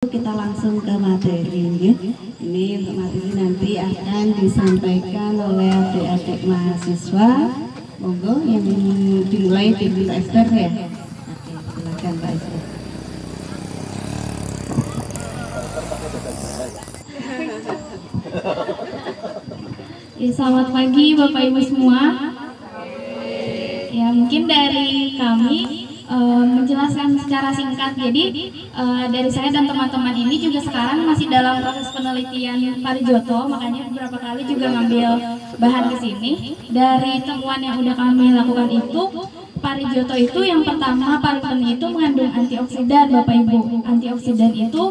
kita langsung ke materi ya. Ini untuk materi nanti akan disampaikan oleh adik-adik mahasiswa. Monggo yang dimulai dari Mbak Esther ya. Oke, silakan Mbak Esther. Ya, selamat pagi Bapak Ibu semua. Ya, mungkin dari kami menjelaskan secara singkat. Jadi dari saya dan teman-teman ini juga sekarang masih dalam proses penelitian Parijoto, makanya beberapa kali juga ngambil bahan ke sini. Dari temuan yang udah kami lakukan itu, Parijoto itu yang pertama paling penting itu mengandung antioksidan Bapak Ibu. Antioksidan itu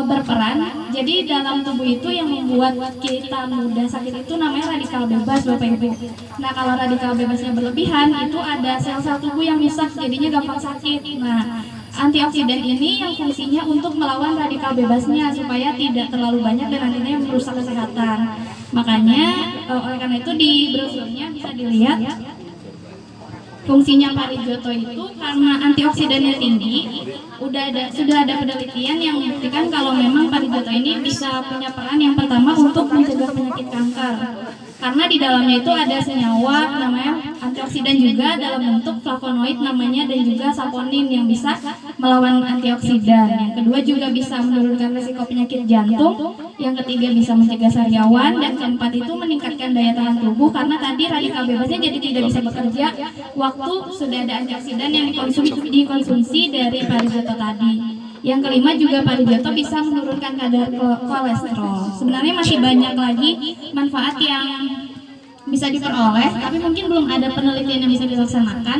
berperan, jadi dalam tubuh itu yang membuat kita mudah sakit itu namanya radikal bebas Bapak Ibu. Nah, kalau radikal bebasnya berlebihan itu ada sel-sel tubuh yang rusak, jadinya gampang sakit. Nah, antioksidan ini yang fungsinya untuk melawan radikal bebasnya supaya tidak terlalu banyak dan nantinya merusak kesehatan. Makanya oleh karena itu di brosurnya bisa dilihat fungsinya Parijoto itu karena antioksidannya tinggi, sudah ada penelitian yang membuktikan kalau memang Parijoto ini bisa punya peran yang pertama untuk mencegah penyakit kanker. Karena di dalamnya itu ada senyawa namanya antioksidan juga dalam bentuk flavonoid namanya dan juga saponin yang bisa melawan antioksidan. Yang kedua juga bisa menurunkan risiko penyakit jantung. Yang ketiga bisa mencegah sariawan dan keempat itu meningkatkan daya tahan tubuh karena tadi radikal bebasnya jadi tidak bisa bekerja waktu sudah ada antioksidan yang dikonsumsi dari Parijoto tadi. Yang kelima juga Parijoto bisa menurunkan kadar kolesterol. Sebenarnya masih banyak lagi manfaat yang bisa diperoleh, tapi mungkin belum ada penelitian yang bisa dilaksanakan.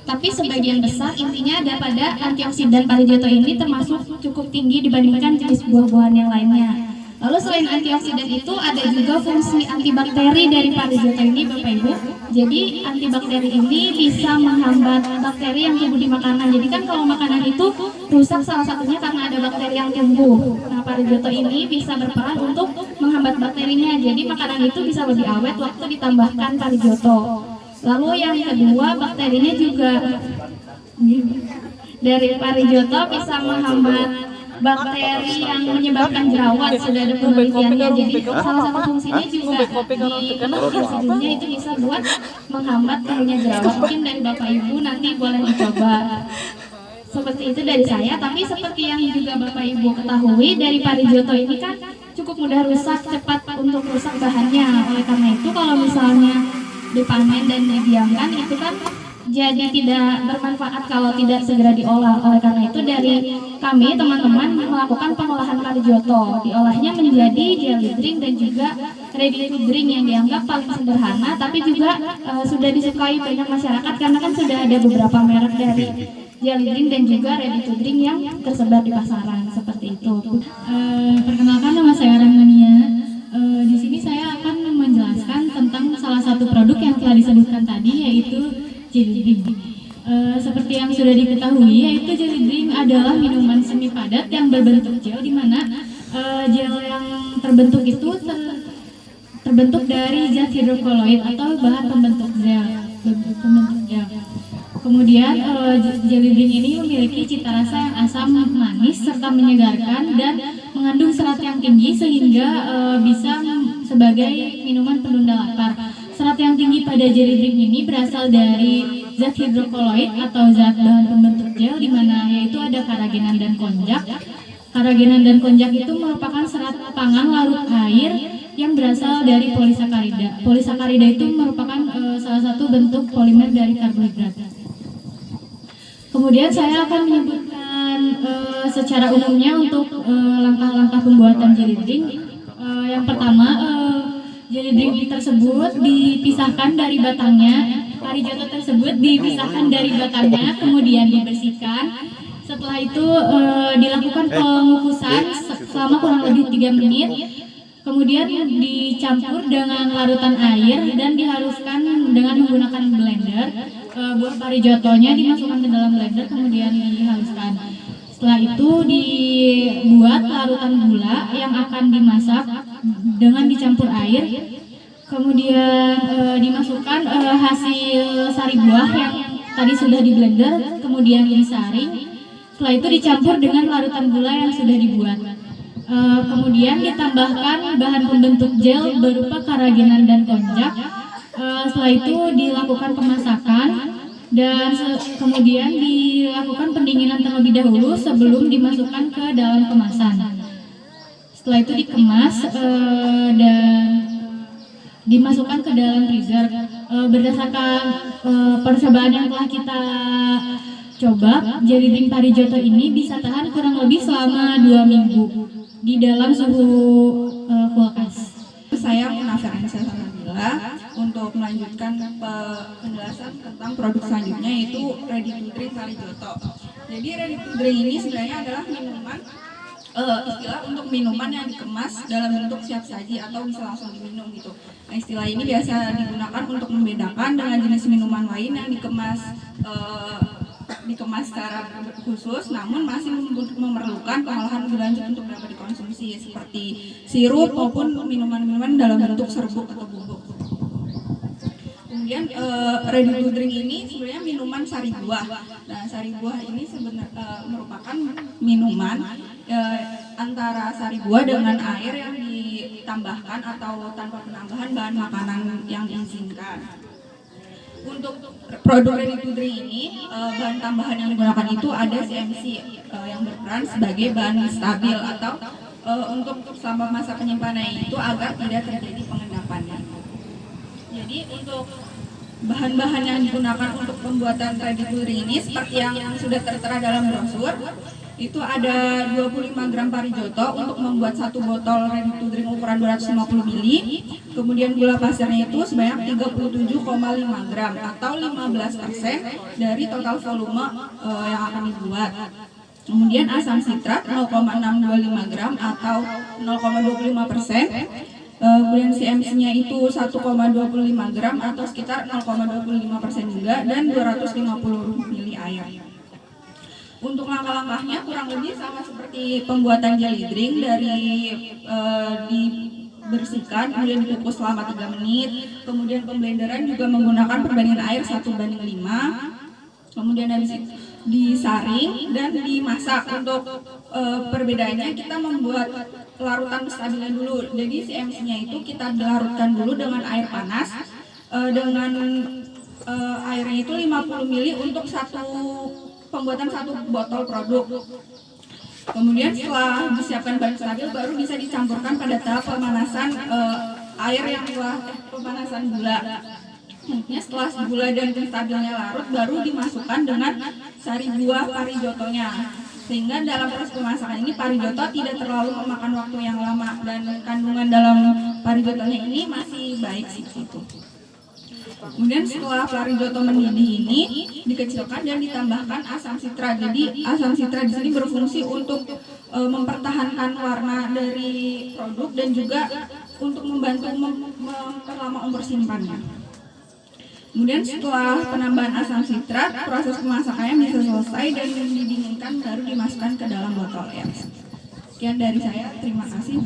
Tapi sebagian besar intinya ada pada antioksidan Parijoto ini termasuk cukup tinggi dibandingkan jenis buah-buahan yang lainnya. Lalu selain antioksidan itu ada juga fungsi antibakteri dari Parijoto ini Bapak Ibu. Jadi antibakteri ini bisa menghambat bakteri yang tumbuh di makanan. Jadi kan kalau makanan itu rusak salah satunya karena ada bakteri yang tumbuh. Nah, Parijoto ini bisa berperan untuk menghambat bakterinya. Jadi makanan itu bisa lebih awet waktu ditambahkan Parijoto. Lalu yang kedua bakterinya juga dari Parijoto bisa menghambat bakteri yang menyebabkan jerawat, sudah ada penelitiannya. Jadi salah satu fungsinya juga di insidennya itu bisa buat menghambat tumbuhnya jerawat. Mungkin dari Bapak Ibu nanti boleh dicoba. Seperti itu dari saya. Tapi seperti yang juga Bapak Ibu ketahui, dari Parijoto ini kan cukup mudah rusak, cepat untuk rusak bahannya. Oleh karena itu kalau misalnya dipanen dan didiamkan itu kan jadi tidak bermanfaat kalau tidak segera diolah. Oleh karena itu dari kami teman-teman melakukan pengolahan Parijoto. Diolahnya menjadi jelly drink dan juga ready to drink yang dianggap paling sederhana tapi juga sudah disukai banyak masyarakat karena kan sudah ada beberapa merek dari jelly drink dan juga ready to drink yang tersebar di pasaran seperti itu. Perkenalkan, nama saya Ramania. Di sini saya akan menjelaskan tentang salah satu produk yang telah disebutkan tadi, yaitu jelly drink. Seperti yang sudah diketahui, yaitu jelly drink adalah minuman semi padat yang berbentuk gel, di mana gel yang terbentuk itu terbentuk dari zat hidrokoloid atau bahan pembentuk gel. Kemudian jelly drink ini memiliki cita rasa yang asam manis serta menyegarkan dan mengandung serat yang tinggi sehingga bisa sebagai minuman penunda lapar. Serat yang tinggi pada jelly drink ini berasal dari zat hidrokoloid atau zat bahan pembentuk gel, di mana yaitu ada karagenan dan konjak. Karagenan dan konjak itu merupakan serat pangan larut air yang berasal dari polisakarida. Polisakarida itu merupakan salah satu bentuk polimer dari karbohidrat. Kemudian saya akan menyebutkan secara umumnya untuk langkah-langkah pembuatan jelly drink. Yang pertama, jelly drink tersebut dipisahkan dari batangnya. Parijoto tersebut dipisahkan dari batangnya, kemudian dibersihkan. Setelah itu dilakukan pengukusan selama kurang lebih 3 menit. Kemudian dicampur dengan larutan air dan dihaluskan dengan menggunakan blender. Buah Parijotonya dimasukkan ke dalam blender, kemudian dihaluskan. Setelah itu dibuat larutan gula yang akan dimasak dengan dicampur air. Kemudian dimasukkan hasil sari buah yang tadi sudah di blender, kemudian disaring. Setelah itu dicampur dengan larutan gula yang sudah dibuat. Kemudian ditambahkan bahan pembentuk gel berupa karagenan dan konjak. Setelah itu dilakukan pemasakan dan kemudian dilakukan pendinginan terlebih dahulu sebelum dimasukkan ke dalam kemasan. Setelah itu dikemas dan dimasukkan ke dalam freezer. Berdasarkan percobaan yang telah kita coba, jelly drink Parijoto ini bisa tahan kurang lebih selama 2 minggu di dalam suhu kulkas. Saya Munafir Ansyah Sanabila untuk melanjutkan penjelasan tentang produk selanjutnya, yaitu ready to drink Parijoto. Jadi ready to drink ini sebenarnya adalah minuman, istilah untuk minuman yang dikemas dalam bentuk siap saji atau bisa langsung diminum gitu. Nah, istilah ini biasa digunakan untuk membedakan dengan jenis minuman lain yang dikemas secara khusus, namun masih memerlukan pengolahan lebih lanjut untuk dapat dikonsumsi, seperti sirup maupun minuman-minuman dalam bentuk serbuk atau bubuk. Kemudian ready to drink ini sebenarnya minuman sari buah. Nah, sari buah ini sebenarnya merupakan minuman antara sari buah dengan air yang ditambahkan atau tanpa penambahan bahan makanan yang diizinkan. Untuk produk ready to drink ini, bahan tambahan yang digunakan itu ada CMC yang berperan sebagai bahan stabil atau untuk selama masa penyimpanan itu agar tidak terjadi pengendapannya. Jadi untuk bahan-bahan yang digunakan untuk pembuatan ready to drink ini seperti yang sudah tertera dalam brosur, itu ada 25 gram Parijoto untuk membuat satu botol ready to drink ukuran 250 ml. Kemudian gula pasirnya itu sebanyak 37,5 gram atau 15% dari total volume yang akan dibuat. Kemudian asam sitrat 0,625 gram atau 0,25%. Kemudian CMC-nya itu 1,25 gram atau sekitar 0,25% juga, dan 250 ml air. Untuk langkah-langkahnya kurang lebih sama seperti pembuatan jelly drink, dari dibersihkan, kemudian dikukus selama 3 menit, kemudian pemblenderan juga menggunakan perbandingan air 1:5, kemudian habis itu disaring dan dimasak. Untuk perbedaannya kita membuat larutan stabilnya dulu, jadi CMC-nya itu kita larutkan dulu dengan air panas, dengan airnya itu 50 ml untuk pembuatan satu botol produk. Kemudian setelah disiapkan bahan stabil, baru bisa dicampurkan pada tahap pemanasan air yang pemanasan gula. Setelah gula dan stabilnya larut, baru dimasukkan dengan sari buah Parijotonya. Sehingga dalam proses pemasakan ini Parijoto tidak terlalu memakan waktu yang lama, dan kandungan dalam Parijotonya ini masih baik seperti itu. Kemudian setelah Parijoto mendidih ini dikecilkan dan ditambahkan asam sitrat. Jadi asam sitrat di sini berfungsi untuk mempertahankan warna dari produk dan juga untuk membantu memperlama umur simpannya. Kemudian setelah penambahan asam sitrat, proses pemasakannya bisa selesai dan didinginkan, baru dimasukkan ke dalam botol ya. Sekian dari saya, terima kasih.